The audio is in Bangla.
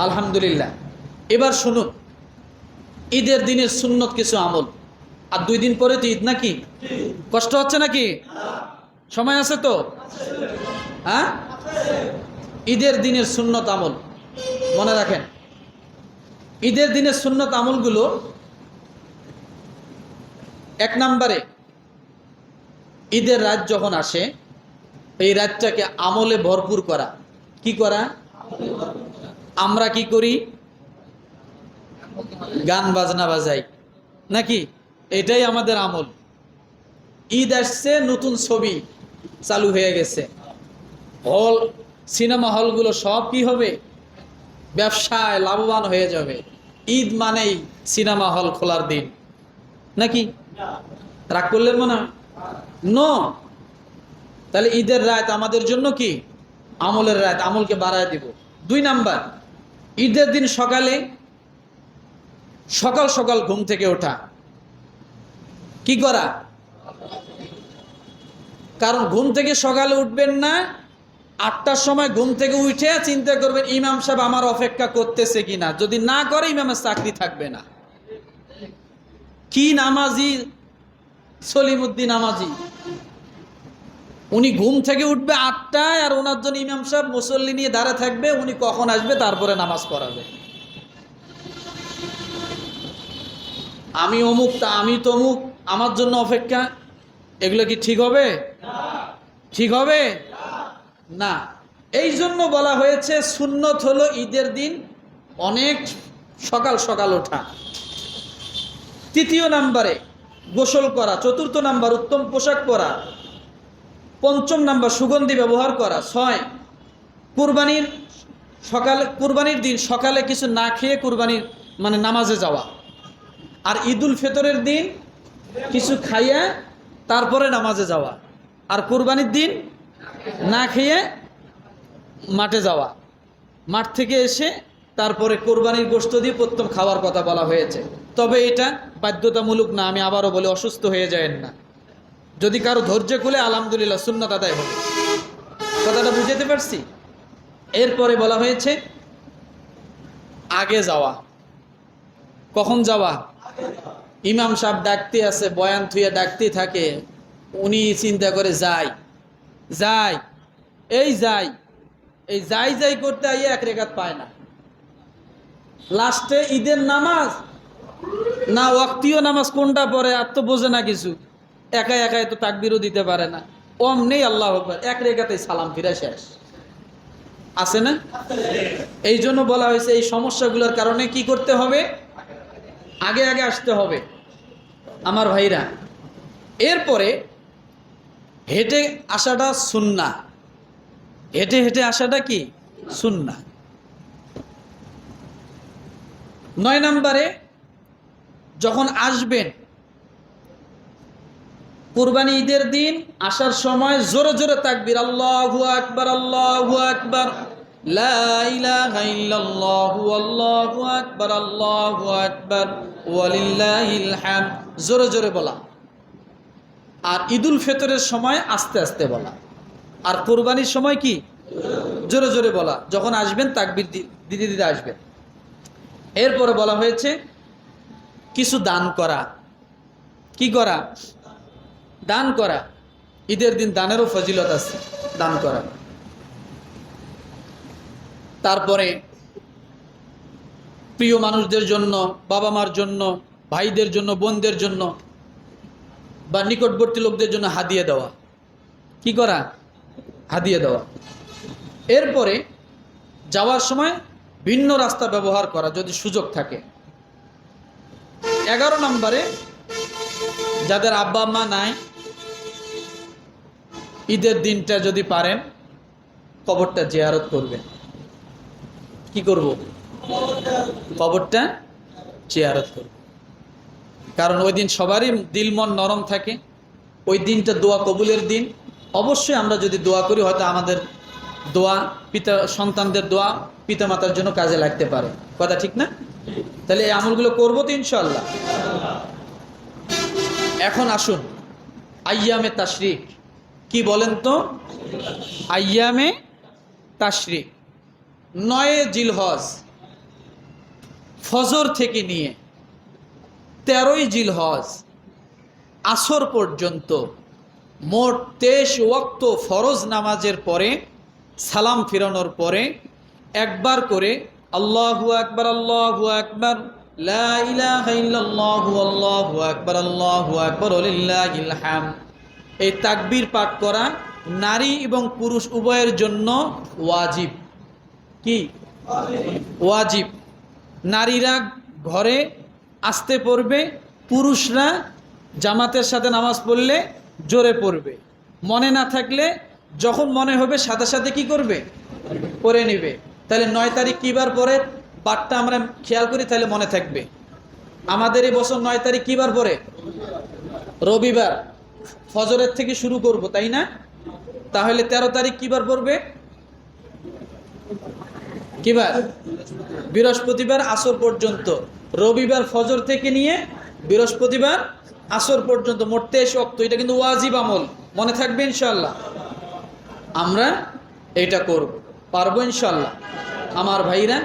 আলহামদুলিল্লাহ। এবার শুনুন, ঈদের দিনের সুন্নত কিছু আমল। আর 2 দিন পরে তো ঈদ নাকি? কষ্ট হচ্ছে নাকি? সময় আছে তো? হ্যাঁ, ঈদের দিনের সুন্নত আমল মনে রাখেন। ঈদের দিনের সুন্নত আমলগুলো, 1 নম্বরে, ঈদের রাত যখন আসে এই রাতটাকে আমলে ভরপুর করা। কি করা? আমরা কি করি? গান বাজনা বাজাই নাকি? এটাই আমাদের আমল। ঈদ আসছে, নতুন ছবি চালু হয়ে গেছে, হল, সিনেমা হলগুলো সব কি হবে? ব্যবসায় লাভবান হয়ে যাবে। ঈদ মানেই সিনেমা হল খোলার দিন নাকি? রাগ করলেন মনে হয়? নো। তাহলে ঈদের রাত আমাদের জন্য কি? আমলের রাত, আমলকে বাড়ায় দিব। 2 নাম্বার, ঈদের দিন সকালে সকাল সকাল ঘুম থেকে ওঠা। কি করা? কারণ ঘুম থেকে সকালে উঠবেন না, 8টার সময় ঘুম থেকে উঠে চিন্তা করবেন ইমাম সাহেব আমার অপেক্ষা করতেছে কিনা। যদি না করে ইমামের চাকরি থাকবে না। কি নামাজি সলিমউদ্দিন নামাজি, উনি ঘুম থেকে উঠবে 8টায়, আর ওনার জন্য ইমাম সাহেব মুসল্লি নিয়ে দাঁড়া থাকবে, উনি কখন আসবে তারপরে নামাজ পড়াবে। আমি অমুক, তা আমি তমুক, আমার জন্য অপেক্ষা। এগুলো কি ঠিক হবে? ঠিক হবে না। এই জন্য বলা হয়েছে সুন্নত হলো ঈদের দিন অনেক সকাল সকাল ওঠা। 3 নম্বরে গোসল করা। 4 নাম্বার উত্তম পোশাক পরা। 5 নাম্বার সুগন্ধি ব্যবহার করা। 6 কুরবানির দিন সকালে কিছু না খেয়ে কুরবানির মানে নামাজে যাওয়া। আর ঈদুল ফিতরের দিন কিছু খাইয়া তারপরে নামাজে যাওয়া। আর কুরবানির দিন না খেয়ে মাঠে যাওয়া। মাঠ থেকে এসে তারপরে কোরবানির গোশত দিয়ে প্রথম খাওয়ার কথা বলা হয়েছে। তবে এটা বাধ্যতামূলক না। আমি আবারও বলে, অসুস্থ হয়ে যায়েন না। যদি কারো ধৈর্য খুলে আলহামদুলিল্লাহ সুন্নাত আদায় হবে। কথাটা বুঝতে পারছি? এরপরে বলা হয়েছে আগে যাওয়া। কখন যাওয়া? ইমাম সাহেব ডাকতে আছে, বয়ান থুইয়া ডাকতে থাকে, উনি চিন্তা করে যাই যাই এই যাই এই যাই যাই করতে আইয়া 1 রাকাত পায় না। লাস্টে ঈদের নামাজ না, ওয়াক্তীয় নামাজ কোনটা পড়ে আর তো বোঝে না কিছু। একা একাই তো তাকবীরও দিতে পারে না। নেই আল্লাহু আকবার, 1 রাকাতেই সালাম ফিরে শেষ। আছে না? এই জন্য বলা হয়েছে এই সমস্যাগুলোর কারণে কি করতে হবে? আগে আগে আসতে হবে আমার ভাইরা। এরপরে হেঁটে আসাটা সুন্নাহ। হেঁটে হেঁটে আসাটা কি? সুন্নাহ। 9 নম্বরে যখন আসবেন কুরবানি ঈদের দিন আসার সময় জোরে জোরে তাকবীর, আল্লাহু আকবার আল্লাহু আকবার, লা ইলাহা ইল্লাল্লাহু আল্লাহু আকবার আল্লাহু আকবার ওয়ালিল্লাহিল হামদ, জোরে জোরে বলা। আর ঈদুল ফিতরের সময় আস্তে আস্তে বলা। আর কুরবানির সময় কি? জোরে জোরে বলা। যখন আসবেন তাকবীর দিতে দিতে আসবেন। এরপরে বলা হয়েছে কিছু দান করা। কি করা? দান করা। ঈদের দিন দানেরও ফজিলত আছে, দান করা। তারপরে প্রিয় মানুষদের জন্য, বাবা মার জন্য, ভাইদের জন্য, বোনদের জন্য বা নিকটবর্তী লোকদের জন্য হাদিয়া দেওয়া। কি করা? হাদিয়া দেওয়া। এরপরে যাওয়ার সময় ভিন্ন রাস্তা ব্যবহার করা যদি সুযোগ থাকে। 11 নম্বরে যাদের আব্বা মা নাই, ঈদের দিনটা যদি পারেন কবরটা জিয়ারত করবেন। কি করব? কবরটা জিয়ারত করব। কারণ ওই দিন সবারই দিল মন নরম থাকে। ওই দিনটা দোয়া কবুলের দিন। অবশ্যই আমরা যদি দোয়া করি, হয়তো আমাদের দোয়া সন্তানদের দোয়া পিতামাতার জন্য কাজে লাগতে পারে। কথা ঠিক না? তাহলে এই আমলগুলো করবো তো ইনশাআল্লাহ। এখন আসুন আইয়ামে তাশরিক কি বলেন তো? আইয়ামে তাশরিক 9 জিলহজ ফজর থেকে নিয়ে 13ই জিলহজ আসর পর্যন্ত মোট 23 ওয়াক্ত ফরজ নামাজের পরে সালাম ফিরানোর পরে একবার করে আল্লাহু আকবার লা ইলাহা ইল্লাল্লাহু আল্লাহু আকবার ওয়ালিল্লাহিল হামদ এই তাকবীর পাঠ করা নারী এবং পুরুষ উভয়ের জন্য ওয়াজিব। কি ওয়াজিব? নারীরা ঘরে আসতে পড়বে, পুরুষরা জামাতের সাথে নামাজ পড়লে জোরে পড়বে, মনে না থাকলে যখন মনে হবে সাথে সাথে কি করবে? পড়ে নেবে। তাহলে 9 তারিখ কিবার পরে বারটা আমরা খেয়াল করি, তাহলে মনে থাকবে। আমাদের এই বছর 9 তারিখ কিবার পরে? রবিবার। ফজরের থেকে শুরু করব, তাই না? তাহলে 13 তারিখ কিবার পড়বে? কিবার? বৃহস্পতিবার আসর পর্যন্ত। রবিবার ফজর থেকে নিয়ে বৃহস্পতিবার আসর পর্যন্ত মোট 23 ওয়াক্ত। এটা কিন্তু ওয়াজিব আমল, মনে থাকবে ইনশাআল্লাহ। আমরা এটা করব, পারবো ইনশাআল্লাহ আমার ভাইরা।